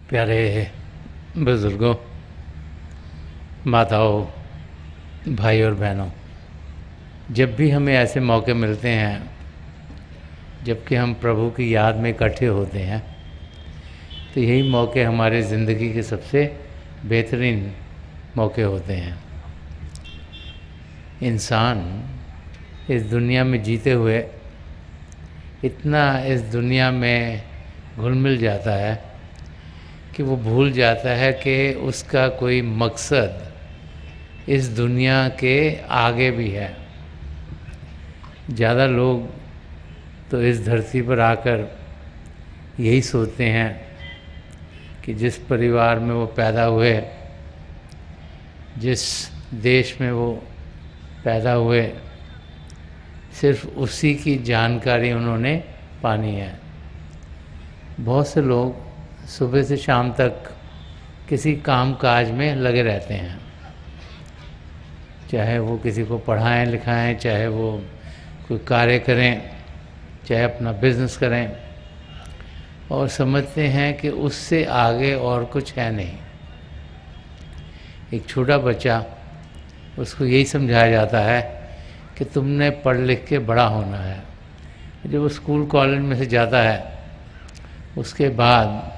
प्यारे बुज़ुर्गों, माताओं, भाई और बहनों, जब भी हमें ऐसे मौके मिलते हैं जबकि हम प्रभु की याद में इकट्ठे होते हैं, तो यही मौके हमारे ज़िंदगी के सबसे बेहतरीन मौके होते हैं। इंसान इस दुनिया में जीते हुए इतना इस दुनिया में घुल मिल जाता है कि वो भूल जाता है कि उसका कोई मकसद इस दुनिया के आगे भी है। ज़्यादा लोग तो इस धरती पर आकर यही सोचते हैं कि जिस परिवार में वो पैदा हुए, जिस देश में वो पैदा हुए, सिर्फ उसी की जानकारी उन्होंने पानी है। बहुत से लोग सुबह से शाम तक किसी काम काज में लगे रहते हैं, चाहे वो किसी को पढ़ाएं लिखाएं, चाहे वो कोई कार्य करें, चाहे अपना बिजनेस करें, और समझते हैं कि उससे आगे और कुछ है नहीं। एक छोटा बच्चा, उसको यही समझाया जाता है कि तुमने पढ़ लिख के बड़ा होना है। जब वो स्कूल कॉलेज में से जाता है, उसके बाद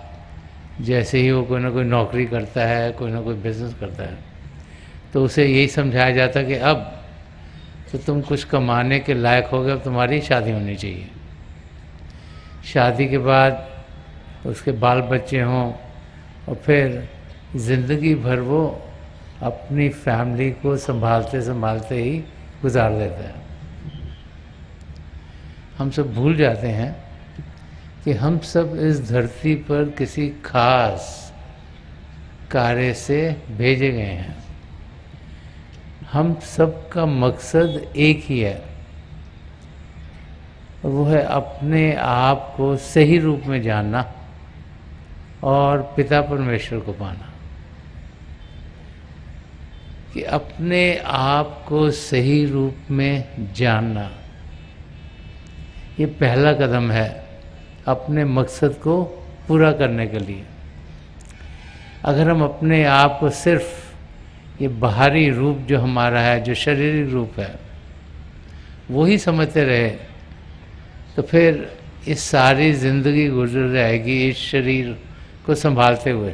जैसे ही वो कोई ना कोई नौकरी करता है, कोई ना कोई बिजनेस करता है, तो उसे यही समझाया जाता है कि अब तो तुम कुछ कमाने के लायक हो गए, अब तुम्हारी शादी होनी चाहिए। शादी के बाद उसके बाल बच्चे हों, और फिर ज़िंदगी भर वो अपनी फैमिली को संभालते संभालते ही गुजार देता है। हम सब भूल जाते हैं कि हम सब इस धरती पर किसी खास कार्य से भेजे गए हैं। हम सब का मकसद एक ही है, और वो है अपने आप को सही रूप में जानना और पिता परमेश्वर को पाना। कि अपने आप को सही रूप में जानना, ये पहला कदम है अपने मकसद को पूरा करने के लिए। अगर हम अपने आप को सिर्फ ये बाहरी रूप जो हमारा है, जो शारीरिक रूप है, वो ही समझते रहे, तो फिर इस सारी ज़िंदगी गुजर जाएगी इस शरीर को संभालते हुए,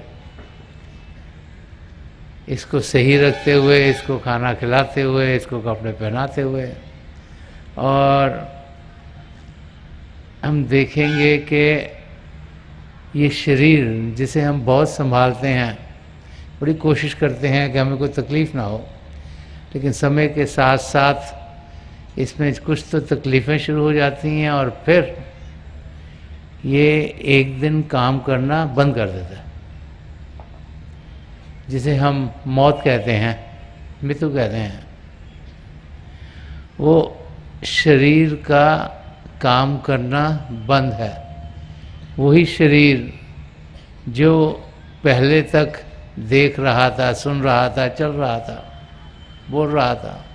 इसको सही रखते हुए, इसको खाना खिलाते हुए, इसको कपड़े पहनाते हुए। और हम देखेंगे कि ये शरीर जिसे हम बहुत संभालते हैं, बड़ी कोशिश करते हैं कि हमें कोई तकलीफ़ ना हो, लेकिन समय के साथ साथ इसमें कुछ तो तकलीफ़ें शुरू हो जाती हैं, और फिर ये एक दिन काम करना बंद कर देता है, जिसे हम मौत कहते हैं, मृत्यु कहते हैं। वो शरीर का काम करना बंद है। वही शरीर जो पहले तक देख रहा था, सुन रहा था, चल रहा था, बोल रहा था,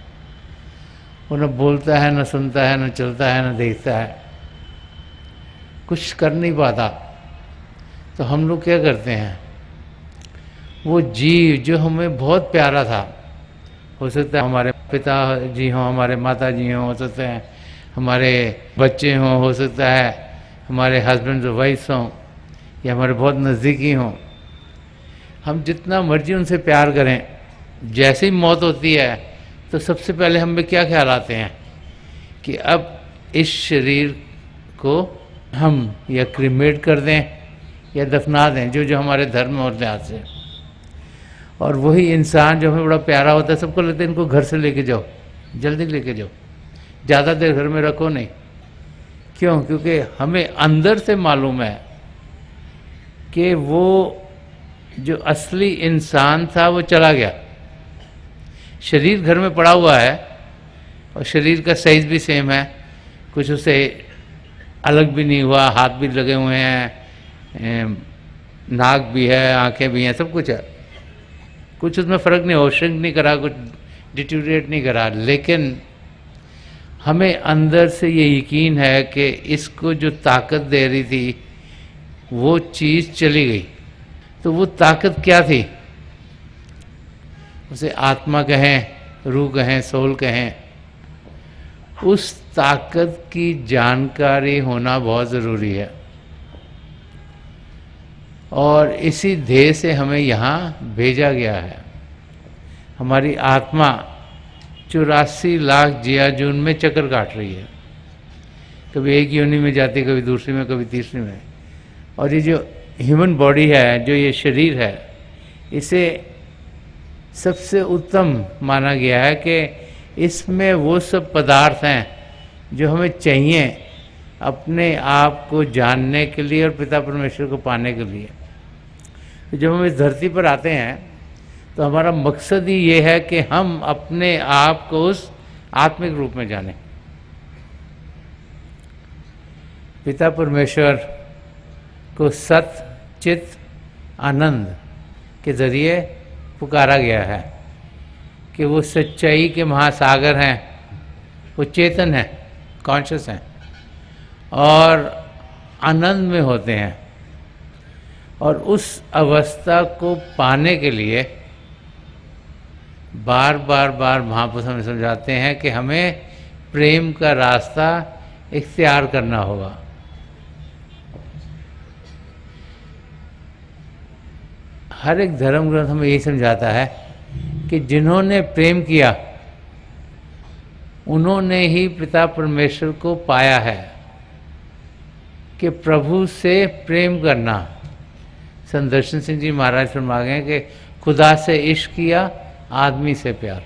वो न बोलता है, न सुनता है, न चलता है, न देखता है, कुछ कर नहीं पाता। तो हम लोग क्या करते हैं, वो जीव जो हमें बहुत प्यारा था, हो सकता है हमारे पिता जी हों, हमारे माता जी हों, हो सकते हैं हमारे बच्चे हों, हो सकता है हमारे हस्बैंड और वाइफ हों, या हमारे बहुत नज़दीकी हों, हम जितना मर्जी उनसे प्यार करें, जैसे ही मौत होती है तो सबसे पहले हम में क्या ख्याल आते हैं कि अब इस शरीर को हम या क्रीमेट कर दें या दफना दें, जो जो हमारे धर्म और लिहाज से। और वही इंसान जो हमें बड़ा प्यारा होता है, सबको लगता है इनको घर से लेके जाओ, जल्दी लेके जाओ, ज़्यादा देर घर में रखो नहीं। क्यों? क्योंकि हमें अंदर से मालूम है कि वो जो असली इंसान था वो चला गया। शरीर घर में पड़ा हुआ है, और शरीर का साइज़ भी सेम है, कुछ उसे अलग भी नहीं हुआ, हाथ भी लगे हुए हैं, नाक भी है, आंखें भी हैं, सब कुछ है, कुछ उसमें फ़र्क नहीं हो, श्रिंक नहीं करा, कुछ डिटेरियोरेट नहीं करा। लेकिन हमें अंदर से ये यकीन है कि इसको जो ताकत दे रही थी वो चीज़ चली गई। तो वो ताकत क्या थी? उसे आत्मा कहें, रूह कहें, सोल कहें, उस ताकत की जानकारी होना बहुत ज़रूरी है। और इसी ध्येय से हमें यहाँ भेजा गया है। हमारी आत्मा 84 लाख जिया जून में चक्कर काट रही है, कभी एक योनि में जाती, कभी दूसरी में, कभी तीसरी में। और ये जो ह्यूमन बॉडी है, जो ये शरीर है, इसे सबसे उत्तम माना गया है कि इसमें वो सब पदार्थ हैं जो हमें चाहिए अपने आप को जानने के लिए और पिता परमेश्वर को पाने के लिए। तो जब हम इस धरती पर आते हैं तो हमारा मकसद ही ये है कि हम अपने आप को उस आत्मिक रूप में जानें। पिता परमेश्वर को सत चित आनंद के ज़रिए पुकारा गया है कि वो सच्चाई के महासागर हैं, वो चेतन हैं, कॉन्शियस हैं और आनंद में होते हैं। और उस अवस्था को पाने के लिए बार बार महापुरुष हमें समझाते हैं कि हमें प्रेम का रास्ता इख्तियार करना होगा। हर एक धर्म ग्रंथ हमें यही समझाता है कि जिन्होंने प्रेम किया उन्होंने ही पिता परमेश्वर को पाया है। कि प्रभु से प्रेम करना, संत दर्शन सिंह जी महाराज फरमा गए कि खुदा से इश्क किया, आदमी से प्यार।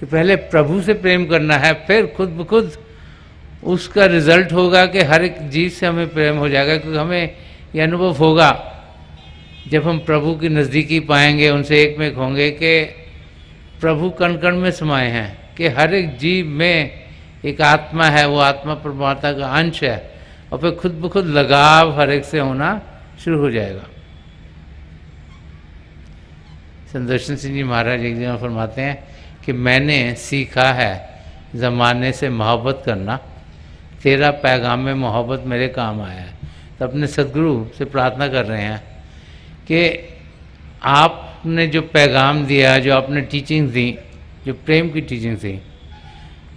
कि पहले प्रभु से प्रेम करना है, फिर खुद ब खुद उसका रिजल्ट होगा कि हर एक जीव से हमें प्रेम हो जाएगा। क्योंकि हमें यह अनुभव होगा जब हम प्रभु की नज़दीकी पाएंगे, उनसे एक में एक होंगे कि प्रभु कण कण में समाये हैं, कि हर एक जीव में एक आत्मा है, वो आत्मा परमात्मा का अंश है। और फिर खुद ब खुद लगाव हर एक से होना शुरू हो जाएगा। संत दर्शन सिंह जी महाराज एक जगह फरमाते हैं कि मैंने सीखा है ज़माने से मोहब्बत करना, तेरा पैगाम में मोहब्बत मेरे काम आया है। तो अपने सदगुरु से प्रार्थना कर रहे हैं कि आपने जो पैगाम दिया, जो आपने टीचिंग दी, जो प्रेम की टीचिंग थी,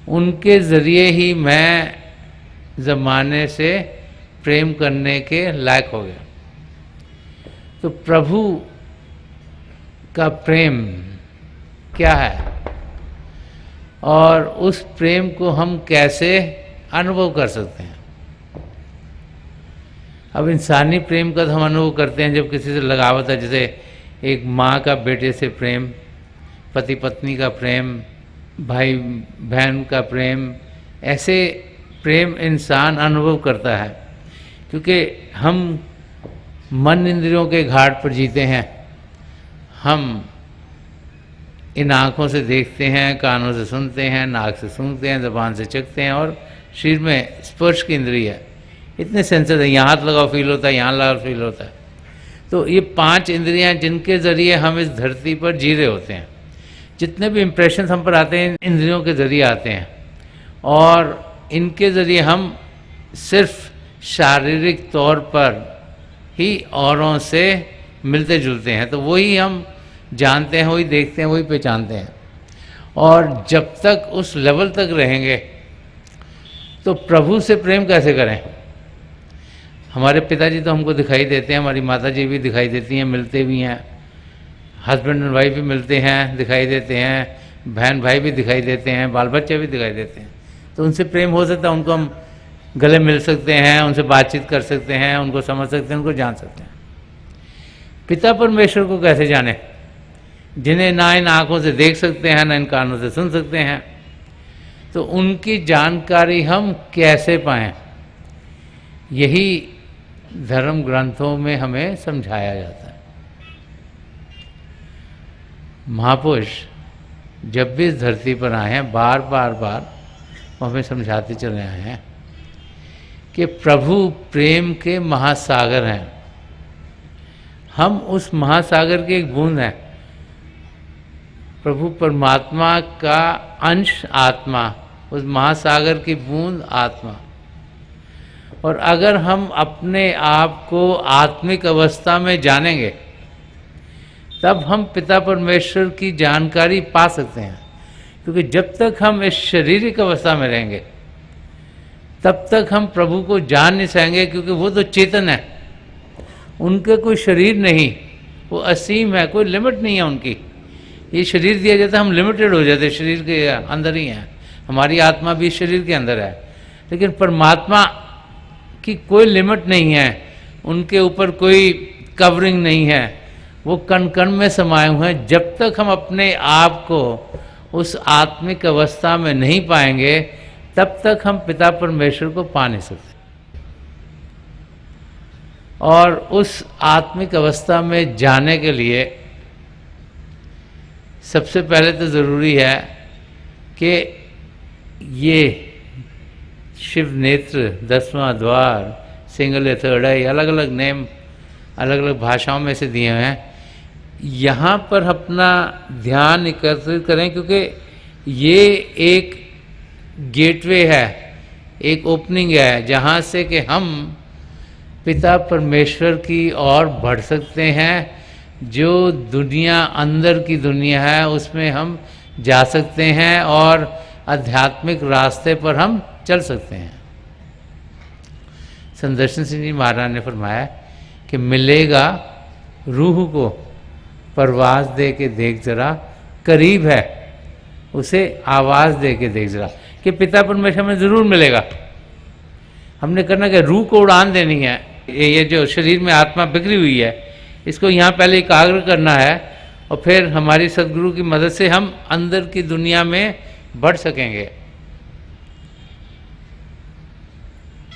उनके ज़रिए ही मैं ज़माने से प्रेम करने के लायक हो गया। तो प्रभु का प्रेम क्या है और उस प्रेम को हम कैसे अनुभव कर सकते हैं? अब इंसानी प्रेम का तो हम अनुभव करते हैं जब किसी से लगावत है, जैसे एक माँ का बेटे से प्रेम, पति पत्नी का प्रेम, भाई बहन का प्रेम, ऐसे प्रेम इंसान अनुभव करता है। क्योंकि हम मन इंद्रियों के घाट पर जीते हैं। हम इन आँखों से देखते हैं, कानों से सुनते हैं, नाक से सूंघते हैं, ज़बान से चखते हैं और शरीर में स्पर्श की इंद्रिय है। इतने सेंसर है, यहाँ हाथ लगाओ फील होता है, यहाँ लगाओ फील होता है। तो ये 5 इंद्रियाँ जिनके ज़रिए हम इस धरती पर जी रहे होते हैं। जितने भी इम्प्रेशन हम पर आते हैं इंद्रियों के ज़रिए आते हैं और इनके ज़रिए हम सिर्फ शारीरिक तौर पर ही औरों से मिलते जुलते हैं। तो वही हम जानते हैं, वही देखते हैं, वही पहचानते हैं। और जब तक उस लेवल तक रहेंगे तो प्रभु से प्रेम कैसे करें? हमारे पिताजी तो हमको दिखाई देते हैं, हमारी माताजी भी दिखाई देती हैं, मिलते भी हैं, हस्बैंड एंड वाइफ भी मिलते हैं, दिखाई देते हैं, बहन भाई भी दिखाई देते हैं, बाल बच्चे भी दिखाई देते हैं। तो उनसे प्रेम हो सकता है, उनको हम गले मिल सकते हैं, उनसे बातचीत कर सकते हैं, उनको समझ सकते हैं, उनको जान सकते हैं। पिता परमेश्वर को कैसे जाने, जिन्हें ना इन आँखों से देख सकते हैं, ना इन कानों से सुन सकते हैं? तो उनकी जानकारी हम कैसे पाएं? यही धर्म ग्रंथों में हमें समझाया जाता है। महापुरुष जब भी इस धरती पर आए हैं, बार बार वो हमें समझाते चले आए हैं कि प्रभु प्रेम के महासागर हैं। हम उस महासागर के एक बूंद हैं। प्रभु परमात्मा का अंश आत्मा, उस महासागर की बूंद आत्मा। और अगर हम अपने आप को आत्मिक अवस्था में जानेंगे तब हम पिता परमेश्वर की जानकारी पा सकते हैं। क्योंकि जब तक हम इस शारीरिक अवस्था में रहेंगे तब तक हम प्रभु को जान नहीं सकेंगे, क्योंकि वो तो चेतन है, उनके कोई शरीर नहीं, वो असीम है, कोई लिमिट नहीं है उनकी। ये शरीर दिया जाता है, हम लिमिटेड हो जाते, शरीर के अंदर ही हैं, हमारी आत्मा भी शरीर के अंदर है। लेकिन परमात्मा की कोई लिमिट नहीं है, उनके ऊपर कोई कवरिंग नहीं है, वो कण कण में समाये हुए हैं। जब तक हम अपने आप को उस आत्मिक अवस्था में नहीं पाएंगे तब तक हम पिता परमेश्वर को पा नहीं सकते। और उस आत्मिक अवस्था में जाने के लिए सबसे पहले तो ज़रूरी है कि ये शिव नेत्र, 10वां द्वार, सिंगल थर्ड आई, अलग अलग नेम अलग अलग भाषाओं में से दिए हुए हैं, यहाँ पर अपना ध्यान एकत्रित करें। क्योंकि ये एक गेटवे है, एक ओपनिंग है जहाँ से कि हम पिता परमेश्वर की ओर बढ़ सकते हैं। जो दुनिया अंदर की दुनिया है उसमें हम जा सकते हैं और आध्यात्मिक रास्ते पर हम चल सकते हैं। संदर्शन सिंह जी महाराज ने फरमाया कि मिलेगा रूह को परवाज दे के देख जरा, करीब है उसे आवाज़ दे के देख जरा, कि पिता परमेश्वर में ज़रूर मिलेगा। हमने करना कि रूह को उड़ान देनी है। ये जो शरीर में आत्मा बिखरी हुई है इसको यहाँ पहले एकाग्र करना है और फिर हमारी सदगुरु की मदद से हम अंदर की दुनिया में बढ़ सकेंगे।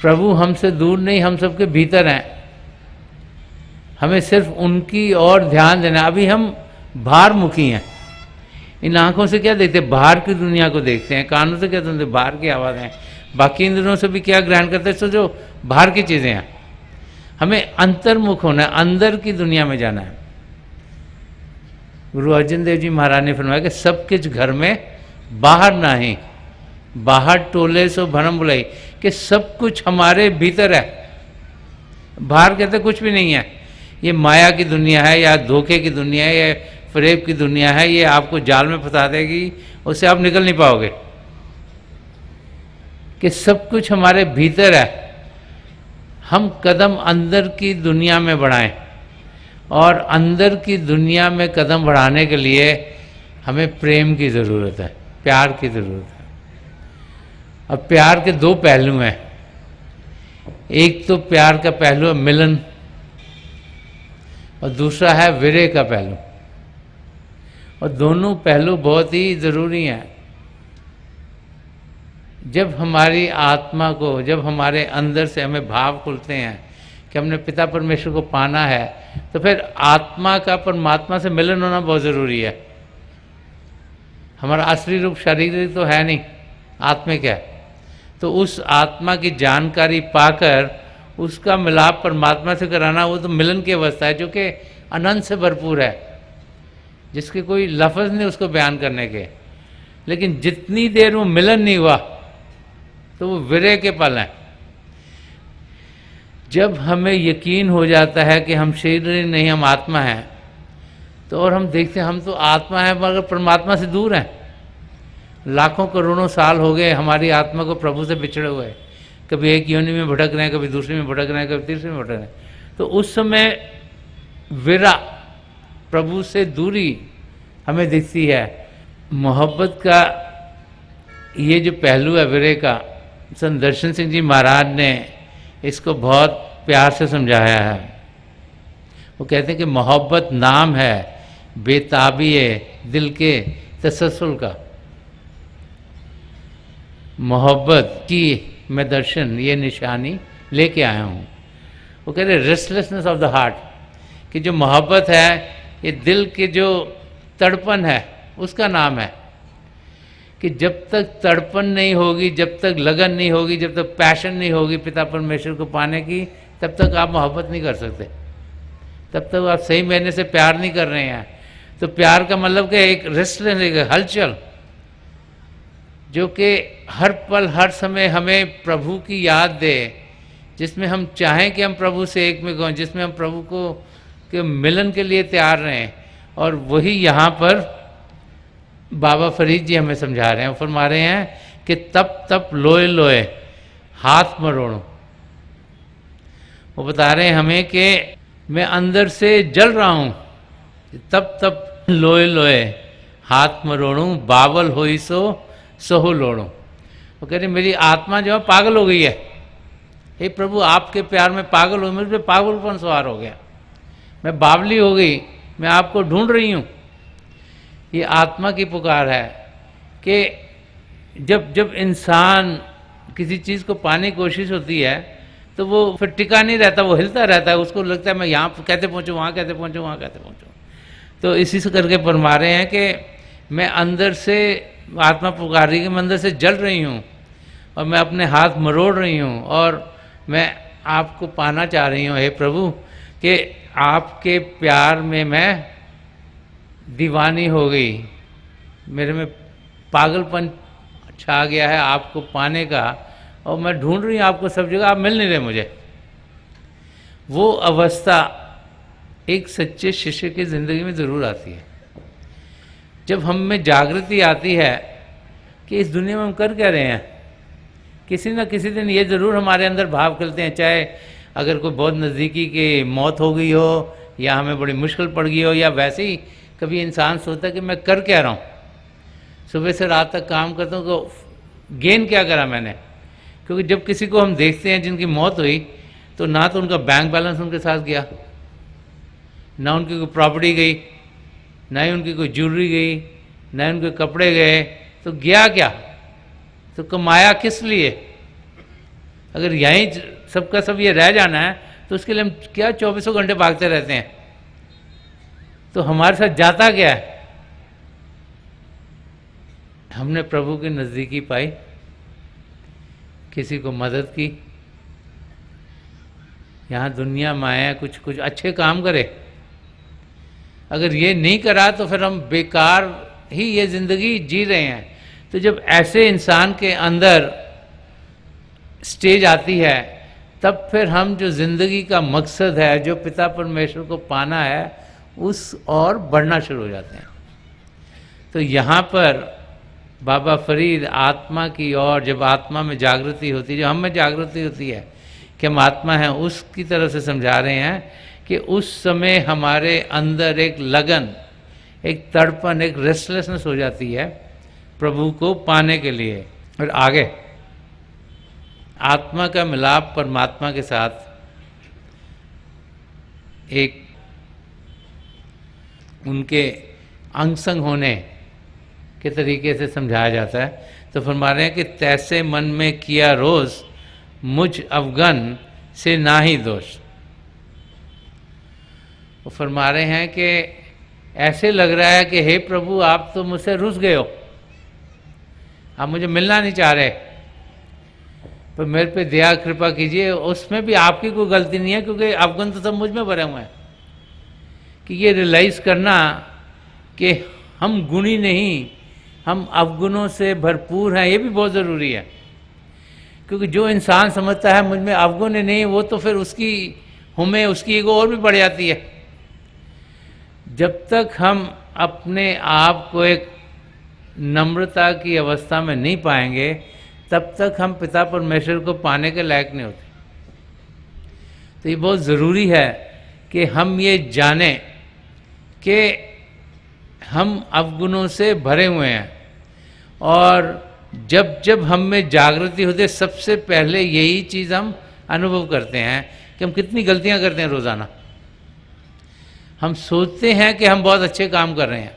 प्रभु हमसे दूर नहीं, हम सबके भीतर हैं, हमें सिर्फ उनकी ओर ध्यान देना। अभी हम बाहर मुखी हैं, इन आँखों से क्या देखते हैं? बाहर की दुनिया को देखते हैं, कानों से क्या सुनते? बाहर की आवाज़ें। बाकी इंद्रियों से भी क्या ग्रहण करते हैं? सो जो बाहर की चीज़ें हैं। हमें अंतर्मुख होना है, अंदर की दुनिया में जाना है। गुरु अर्जन देव जी महाराज ने फरमाया कि सब कुछ घर में बाहर नहीं, बाहर टोले सो भरम बुलाई, कि सब कुछ हमारे भीतर है। बाहर कहते कुछ भी नहीं है, ये माया की दुनिया है या धोखे की दुनिया है या फरेब की दुनिया है, ये आपको जाल में फंसा देगी, उससे आप निकल नहीं पाओगे। कि सब कुछ हमारे भीतर है। हम कदम अंदर की दुनिया में बढ़ाएं, और अंदर की दुनिया में कदम बढ़ाने के लिए हमें प्रेम की ज़रूरत है, प्यार की ज़रूरत है। अब प्यार के दो पहलू हैं। एक तो प्यार का पहलू है मिलन, और दूसरा है विरह का पहलू। और दोनों पहलू बहुत ही ज़रूरी हैं। जब हमारी आत्मा को, जब हमारे अंदर से हमें भाव खुलते हैं कि हमने पिता परमेश्वर को पाना है, तो फिर आत्मा का परमात्मा से मिलन होना बहुत ज़रूरी है। हमारा असली रूप शारीरिक तो है नहीं, आत्मिक है। तो उस आत्मा की जानकारी पाकर उसका मिलाप परमात्मा से कराना, वो तो मिलन की अवस्था है जो कि अनंत से भरपूर है, जिसके कोई लफ्ज़ नहीं उसको बयान करने के। लेकिन जितनी देर वो मिलन नहीं हुआ तो वो विरह के पल हैं। जब हमें यकीन हो जाता है कि हम शरीर नहीं, हम आत्मा हैं, तो और हम देखते हैं हम तो आत्मा है मगर परमात्मा से दूर हैं। लाखों करोड़ों साल हो गए हमारी आत्मा को प्रभु से बिछड़े हुए, कभी एक योनि में भटक रहे हैं, कभी दूसरे में भटक रहे हैं, कभी तीसरे में भटक रहे हैं। तो उस समय विरह, प्रभु से दूरी हमें दिखती है। मोहब्बत का ये जो पहलू है विरह का, संदर्शन सिंह जी महाराज ने इसको बहुत प्यार से समझाया है। वो कहते हैं कि मोहब्बत नाम है बेताबी दिल के तसल्सल का। मोहब्बत की मैं दर्शन, ये निशानी लेके आया हूँ। वो कहते हैं रेस्टलेसनेस ऑफ द हार्ट, कि जो मोहब्बत है ये दिल के जो तड़पन है उसका नाम है। कि जब तक तड़पन नहीं होगी, जब तक लगन नहीं होगी, जब तक पैशन नहीं होगी पिता परमेश्वर को पाने की, तब तक आप मोहब्बत नहीं कर सकते, तब तक आप सही महीने से प्यार नहीं कर रहे हैं। तो प्यार का मतलब कि एक रेस्टलेस, एक हलचल, जो कि हर पल हर समय हमें प्रभु की याद दे। जिसमें हम चाहें कि हम प्रभु से एक में हों, जिसमें हम प्रभु को के मिलन के लिए तैयार रहें। और वही यहाँ पर बाबा फरीद जी हमें समझा रहे हैं, फरमा रहे हैं कि तप तप लोए लोए हाथ मरोड़ो। वो बता रहे हैं हमें कि मैं अंदर से जल रहा हूँ, तप तप लोए लोए हाथ मरोड़ूँ, बावल होई सो सहो लोड़ूँ। वो कह रहे मेरी आत्मा जो है पागल हो गई है, हे प्रभु आपके प्यार में पागल हो, मुझ पर पागलपन सवार हो गया, मैं बावली हो गई, मैं आपको ढूंढ रही हूँ। ये आत्मा की पुकार है कि जब जब इंसान किसी चीज़ को पाने की कोशिश होती है तो वो फिर टिका नहीं रहता, वो हिलता रहता है, उसको लगता है मैं यहाँ कैसे पहुँचूँ, वहाँ कैसे पहुँचूँ, वहाँ कैसे पहुँचूँ। तो इसी से करके फरमा रहे हैं कि मैं अंदर से, आत्मा पुकार रही है कि मैं अंदर से जल रही हूँ और मैं अपने हाथ मरोड़ रही हूँ और मैं आपको पाना चाह रही हूँ हे प्रभु, कि आपके प्यार में मैं दीवानी हो गई, मेरे में पागलपन छा गया है आपको पाने का, और मैं ढूंढ रही हूँ आपको सब जगह, आप मिल नहीं रहे मुझे। वो अवस्था एक सच्चे शिष्य की ज़िंदगी में ज़रूर आती है, जब हम में जागृति आती है कि इस दुनिया में हम कर क्या रहे हैं। किसी न किसी दिन ये ज़रूर हमारे अंदर भाव खिलते हैं, चाहे अगर कोई बहुत नज़दीकी की मौत हो गई हो या हमें बड़ी मुश्किल पड़ गई हो, या वैसे ही कभी इंसान सोचता है कि मैं कर क्या रहा हूँ, सुबह से रात तक काम करता हूँ तो गेन क्या करा मैंने। क्योंकि जब किसी को हम देखते हैं जिनकी मौत हुई, तो ना तो उनका बैंक बैलेंस उनके साथ गया, ना उनकी कोई प्रॉपर्टी गई, ना ही उनकी कोई ज्वेलरी गई, ना ही उनके कपड़े गए, तो गया क्या, तो कमाया किस लिए। अगर यहीं सबका सब ये रह जाना है तो उसके लिए हम क्या 24 घंटे भागते रहते हैं, तो हमारे साथ जाता क्या है। हमने प्रभु की नज़दीकी पाई, किसी को मदद की, यहाँ दुनिया में आए कुछ कुछ अच्छे काम करे। अगर ये नहीं करा तो फिर हम बेकार ही ये ज़िंदगी जी रहे हैं। तो जब ऐसे इंसान के अंदर स्टेज आती है, तब फिर हम जो ज़िंदगी का मकसद है, जो पिता परमेश्वर को पाना है, उस और बढ़ना शुरू हो जाते हैं। तो यहाँ पर बाबा फरीद आत्मा की ओर, जब आत्मा में जागृति होती है, जो हम में जागृति होती है कि हम आत्मा हैं, उसकी तरफ से समझा रहे हैं कि उस समय हमारे अंदर एक लगन, एक तड़पन, एक रेस्टलेसनेस हो जाती है प्रभु को पाने के लिए। और आगे आत्मा का मिलाप परमात्मा के साथ एक उनके अंग संग होने के तरीके से समझाया जाता है। तो फरमा रहे हैं कि तैसे मन में किया रोज़ मुझ अवगन से ना ही दोष। वो फरमा रहे हैं कि ऐसे लग रहा है कि हे प्रभु आप तो मुझसे रुस गए हो, आप मुझे मिलना नहीं चाह रहे, पर मेरे पे दया कृपा कीजिए। उसमें भी आपकी कोई गलती नहीं है, क्योंकि अवगुण तो सब मुझ में भरे हुए हैं। कि ये रियलाइज़ करना कि हम गुणी नहीं, हम अवगुणों से भरपूर हैं, ये भी बहुत ज़रूरी है। क्योंकि जो इंसान समझता है मुझ में अवगुण नहीं, वो तो फिर उसकी हमें उसकी ईगो और भी बढ़ जाती है। जब तक हम अपने आप को एक नम्रता की अवस्था में नहीं पाएंगे, तब तक हम पिता परमेश्वर को पाने के लायक नहीं होते। तो ये बहुत ज़रूरी है कि हम ये जानें कि हम अवगुणों से भरे हुए हैं, और जब जब हम में जागृति होती है, सबसे पहले यही चीज़ हम अनुभव करते हैं कि हम कितनी गलतियां करते हैं रोज़ाना। हम सोचते हैं कि हम बहुत अच्छे काम कर रहे हैं।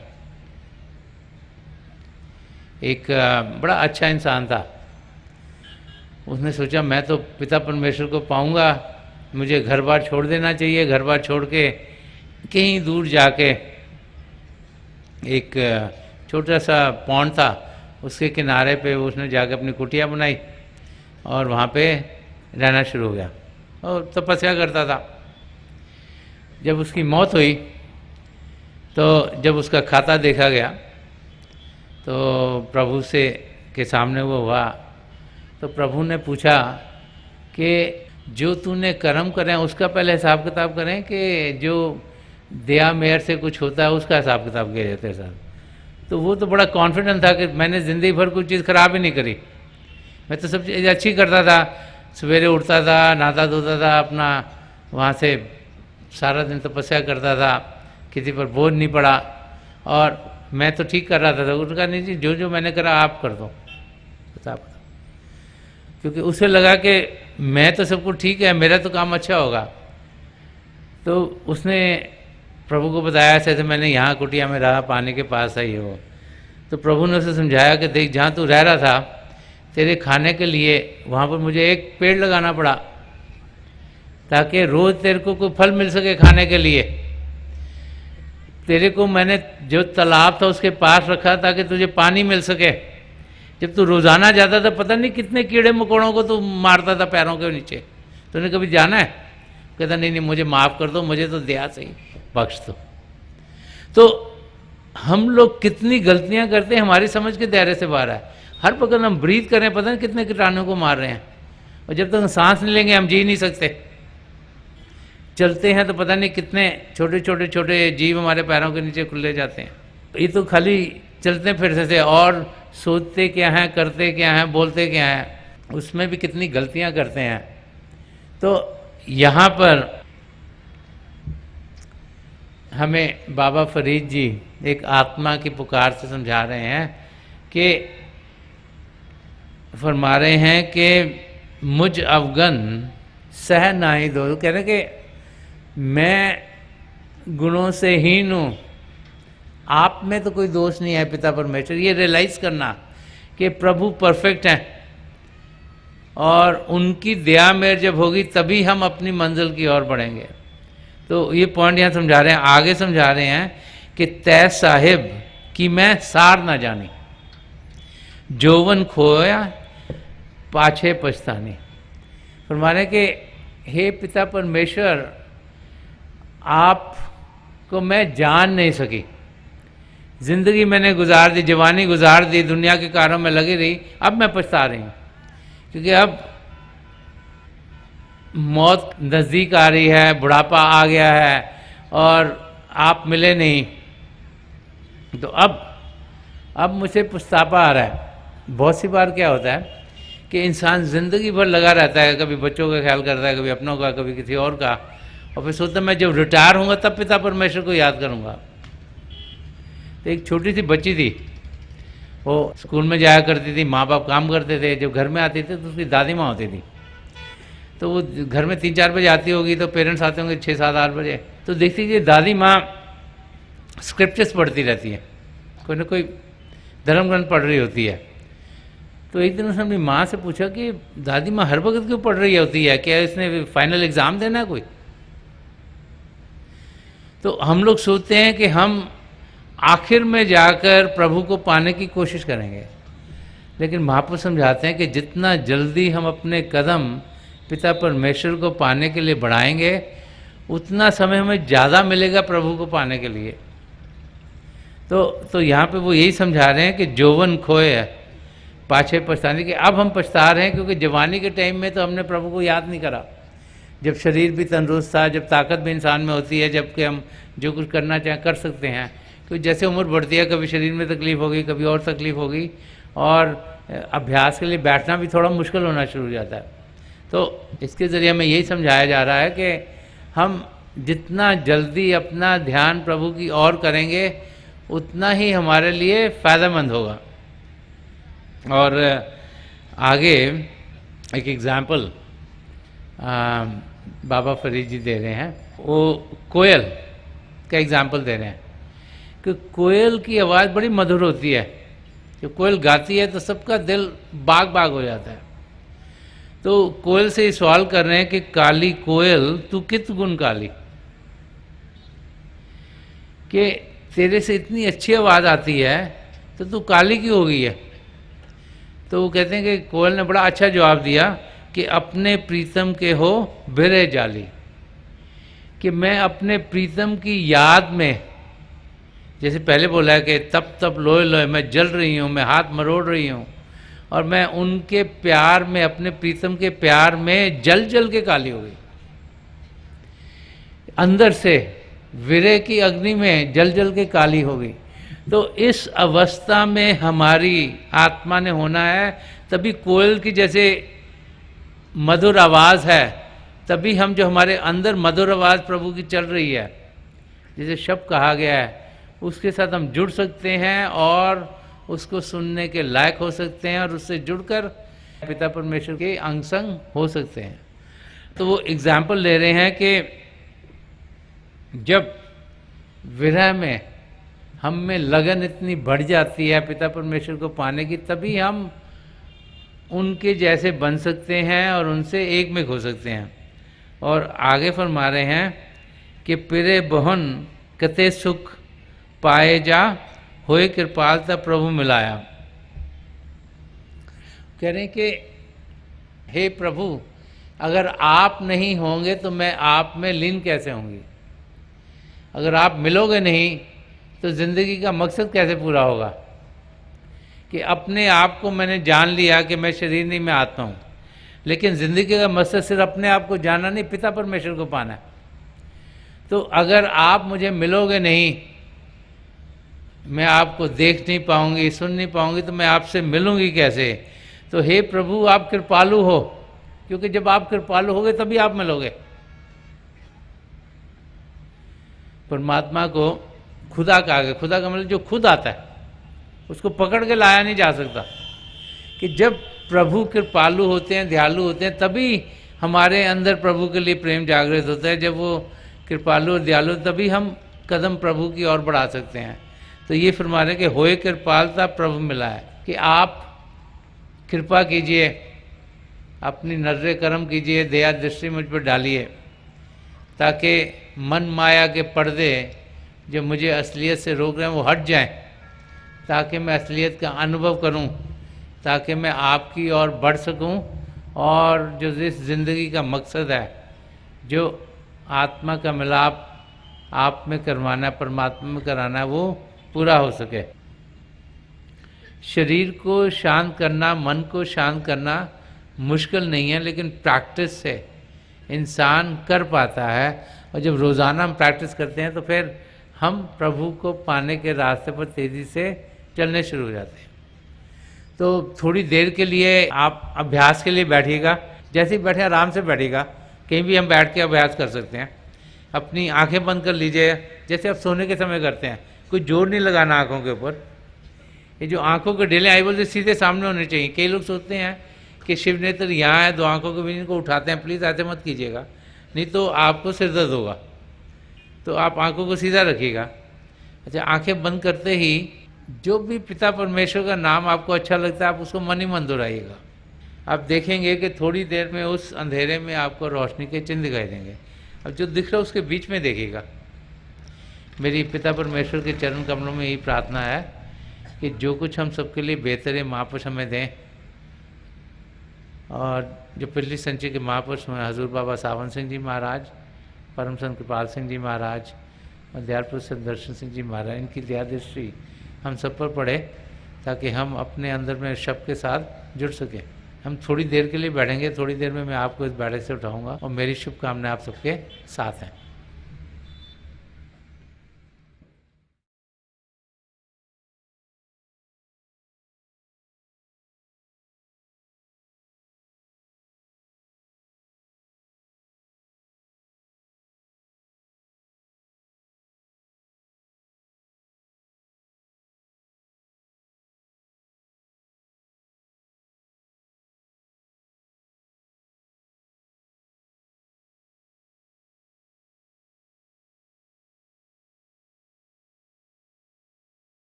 एक बड़ा अच्छा इंसान था, उसने सोचा मैं तो पिता परमेश्वर को पाऊंगा, मुझे घर बार छोड़ देना चाहिए। घर बार छोड़ के कहीं दूर जाके, एक छोटा सा पॉन्ड था, उसके किनारे पे उसने जाके अपनी कुटिया बनाई और वहाँ पे रहना शुरू हो गया और तपस्या करता था। जब उसकी मौत हुई तो जब उसका खाता देखा गया तो प्रभु से के सामने वो हुआ, तो प्रभु ने पूछा कि जो तूने कर्म करें उसका पहले हिसाब किताब करें कि जो दया मेहर से कुछ होता है उसका हिसाब किताब किया जाता है साहब। तो वो तो बड़ा कॉन्फिडेंट था कि मैंने ज़िंदगी भर कोई चीज़ ख़राब ही नहीं करी, मैं तो सब चीज़ अच्छी करता था। सवेरे उठता था, नहाता धोता था, अपना वहाँ से सारा दिन तपस्या करता था, किसी पर बोझ नहीं पड़ा, और मैं तो ठीक कर रहा था। उनका नहीं जी, जो जो मैंने करा आप कर दो, हिसाब किताब। क्योंकि उसे लगा कि मैं तो सब कुछ ठीक है, मेरा तो काम अच्छा होगा। तो उसने प्रभु को बताया ऐसे ऐसे मैंने यहाँ कुटिया में रहा, पानी के पास है ये वो। तो प्रभु ने उसे समझाया कि देख, जहाँ तू रह रहा था, तेरे खाने के लिए वहाँ पर मुझे एक पेड़ लगाना पड़ा ताकि रोज़ तेरे को कोई फल मिल सके खाने के लिए। तेरे को मैंने जो तालाब था उसके पास रखा ताकि तुझे पानी मिल सके। जब तू रोज़ाना जाता था, पता नहीं कितने कीड़े मकोड़ों को तू मारता था पैरों के नीचे। तूने कभी जाना है? कहता नहीं नहीं, मुझे माफ़ कर दो, मुझे तो दया से ही बख्श दो। तो हम लोग कितनी गलतियां करते हैं, हमारी समझ के दायरे से बाहर है। हर वक्त हम ब्रीथ कर रहे हैं, पता नहीं कितने कीटाणुओं को मार रहे हैं, और जब तक हम सांस नहीं लेंगे हम जी नहीं सकते। चलते हैं तो पता नहीं कितने छोटे छोटे छोटे जीव हमारे पैरों के नीचे खुले जाते हैं। ये तो खाली चलते फिरते थे, और सोचते क्या हैं, करते क्या हैं, बोलते क्या हैं, उसमें भी कितनी गलतियां करते हैं। तो यहाँ पर हमें बाबा फरीद जी एक आत्मा की पुकार से समझा रहे हैं कि फरमा रहे हैं कि मुझ अवगन सह नाही दो। कह रहे कि मैं गुणों से हीन हूँ, आप में तो कोई दोष नहीं है पिता परमेश्वर। ये रियलाइज़ करना कि प्रभु परफेक्ट हैं, और उनकी दया मेहर जब होगी तभी हम अपनी मंजिल की ओर बढ़ेंगे। तो ये पॉइंट यहाँ समझा रहे हैं, आगे समझा रहे हैं कि तय साहिब कि मैं सार ना जानी, जोवन खोया पाछे पछतानी। फरमा रहे कि हे पिता परमेश्वर, आपको मैं जान नहीं सकी, जिंदगी मैंने गुजार दी, जवानी गुजार दी, दुनिया के कारों में लगी रही, अब मैं पछता रही हूँ क्योंकि अब मौत नज़दीक आ रही है, बुढ़ापा आ गया है और आप मिले नहीं। तो अब मुझे पछतावा आ रहा है। बहुत सी बार क्या होता है कि इंसान ज़िंदगी भर लगा रहता है, कभी बच्चों का ख्याल करता है, कभी अपनों का, कभी किसी और का, और फिर सोचता मैं जब रिटायर होऊंगा तब पिता परमेश्वर को याद करूंगा। तो एक छोटी सी बच्ची थी, वो स्कूल में जाया करती थी, माँ बाप काम करते थे, जब घर में आती थी तो उसकी दादी माँ होती थी। तो वो घर में 3-4 बजे आती होगी, तो पेरेंट्स आते होंगे 6-7-8 बजे। तो देखती कि दादी माँ स्क्रिप्चर्स पढ़ती रहती है, कोई ना कोई धर्म ग्रंथ पढ़ रही होती है। तो एक दिन उसने अपनी माँ से पूछा कि दादी माँ हर वक्त क्यों पढ़ रही होती है, क्या इसने फाइनल एग्ज़ाम देना है कोई? तो हम लोग सोचते हैं कि हम आखिर में जाकर प्रभु को पाने की कोशिश करेंगे, लेकिन महापुरुष समझाते हैं कि जितना जल्दी हम अपने कदम पिता परमेश्वर को पाने के लिए बढ़ाएंगे, उतना समय हमें ज़्यादा मिलेगा प्रभु को पाने के लिए। तो यहाँ पे वो यही समझा रहे हैं कि जोवन खोए पाछे पछताने, कि अब हम पछता रहे हैं क्योंकि जवानी के टाइम में तो हमने प्रभु को याद नहीं करा, जब शरीर भी तंदुरुस्त था, जब ताकत भी इंसान में होती है, जबकि हम जो कुछ करना चाहें कर सकते हैं। क्योंकि जैसे उम्र बढ़ती है, कभी शरीर में तकलीफ़ होगी, कभी और तकलीफ़ होगी, और अभ्यास के लिए बैठना भी थोड़ा मुश्किल होना शुरू हो जाता है। तो इसके ज़रिए हमें यही समझाया जा रहा है कि हम जितना जल्दी अपना ध्यान प्रभु की ओर करेंगे, उतना ही हमारे लिए फ़ायदेमंद होगा। और आगे एक एग्ज़ाम्पल बाबा फरीद जी दे रहे हैं, वो कोयल का एग्ज़ाम्पल दे रहे हैं कि कोयल की आवाज़ बड़ी मधुर होती है। जब कोयल गाती है तो सबका दिल बाग बाग हो जाता है। तो कोयल से सवाल कर रहे हैं कि काली कोयल तू कित गुण काली, कि तेरे से इतनी अच्छी आवाज़ आती है तो तू काली क्यों हो गई है? तो वो कहते हैं कि कोयल ने बड़ा अच्छा जवाब दिया कि अपने प्रीतम के हो बिरे जाली, कि मैं अपने प्रीतम की याद में, जैसे पहले बोला है कि तप तप लोए लोए मैं जल रही हूँ, मैं हाथ मरोड़ रही हूँ, और मैं उनके प्यार में, अपने प्रीतम के प्यार में जल जल के काली हो गई। अंदर से विरह की अग्नि में जल जल के काली हो गई। तो इस अवस्था में हमारी आत्मा ने होना है। तभी कोयल की जैसे मधुर आवाज़ है, तभी हम जो हमारे अंदर मधुर आवाज़ प्रभु की चल रही है, जैसे शब्द कहा गया है, उसके साथ हम जुड़ सकते हैं और उसको सुनने के लायक हो सकते हैं और उससे जुड़कर पिता परमेश्वर के अंग संग हो सकते हैं। तो वो एग्जाम्पल ले रहे हैं कि जब विरह में हम में लगन इतनी बढ़ जाती है पिता परमेश्वर को पाने की, तभी हम उनके जैसे बन सकते हैं और उनसे एक में हो सकते हैं। और आगे फरमा रहे हैं कि पिरे बहन कते सुख पाए जा, होए कृपाल तब प्रभु मिलाया। कह रहे हैं कि हे प्रभु, अगर आप नहीं होंगे तो मैं आप में लीन कैसे होंगी? अगर आप मिलोगे नहीं तो ज़िंदगी का मकसद कैसे पूरा होगा? कि अपने आप को मैंने जान लिया कि मैं शरीर नहीं, मैं आत्मा हूँ, लेकिन ज़िंदगी का मकसद सिर्फ अपने आप को जानना नहीं, पिता परमेश्वर को पाना है। तो अगर आप मुझे मिलोगे नहीं, मैं आपको देख नहीं पाऊंगी, सुन नहीं पाऊंगी, तो मैं आपसे मिलूंगी कैसे? तो हे प्रभु, आप कृपालु हो, क्योंकि जब आप कृपालु होगे तभी आप मिलोगे। परमात्मा को खुदा कहा गया। खुदा का मतलब जो खुद आता है, उसको पकड़ के लाया नहीं जा सकता। कि जब प्रभु कृपालु होते हैं, दयालु होते हैं, तभी हमारे अंदर प्रभु के लिए प्रेम जागृत होता है। जब वो कृपालु और दयालु, तभी हम कदम प्रभु की ओर बढ़ा सकते हैं। तो ये फरमा रहे कि होए कृपालता प्रभु मिला है, कि आप कृपा कीजिए, अपनी नजर करम कीजिए, दया दृष्टि मुझ पर डालिए, ताकि मन माया के पर्दे जो मुझे असलियत से रोक रहे हैं वो हट जाएं, ताकि मैं असलियत का अनुभव करूं, ताकि मैं आपकी ओर बढ़ सकूं और जो इस ज़िंदगी का मकसद है, जो आत्मा का मिलाप आप में करवाना है, परमात्मा में कराना है, वो पूरा हो सके। शरीर को शांत करना, मन को शांत करना मुश्किल नहीं है, लेकिन प्रैक्टिस से इंसान कर पाता है। और जब रोज़ाना हम प्रैक्टिस करते हैं तो फिर हम प्रभु को पाने के रास्ते पर तेज़ी से चलने शुरू हो जाते हैं। तो थोड़ी देर के लिए आप अभ्यास के लिए बैठिएगा। जैसे ही बैठे आराम से बैठिएगा, कहीं भी हम बैठ के अभ्यास कर सकते हैं। अपनी आंखें बंद कर लीजिए, जैसे आप सोने के समय करते हैं। कोई जोर नहीं लगाना आँखों के ऊपर। ये जो आंखों के डेले आई बोलते सीधे सामने होने चाहिए। कई लोग सोचते हैं कि शिव नेत्र यहाँ है, दो आंखों के बीच इनको उठाते हैं। प्लीज़ ऐसे मत कीजिएगा, नहीं तो आपको सिर दर्द होगा। तो आप आंखों को सीधा रखिएगा। अच्छा, आंखें बंद करते ही जो भी पिता परमेश्वर का नाम आपको अच्छा लगता है, आप उसको मन ही मन दोहराइएगा। आप देखेंगे कि थोड़ी देर में उस अंधेरे में आपको रोशनी के चिन्ह दिखाई देंगे। अब जो दिख रहा है उसके बीच में देखिएगा। मेरी पिता परमेश्वर के चरण कमलों में यही प्रार्थना है कि जो कुछ हम सबके लिए बेहतर है महापुरुष हमें दें। और जो पिछली संचय के महापुरुष हैं, हजूर बाबा सावन सिंह जी महाराज, परम संत कृपाल सिंह जी महाराज और दयाल पुरुष दर्शन सिंह जी महाराज, इनकी दया दृष्टि हम सब पर पड़े, ताकि हम अपने अंदर में शब्द के साथ जुड़ सकें। हम थोड़ी देर के लिए बैठेंगे, थोड़ी देर में मैं आपको इस बैठक से उठाऊंगा और मेरी शुभकामनाएं आप सबके साथ हैं।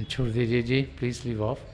छोड़ दीजिए जी, प्लीज़ लीव ऑफ।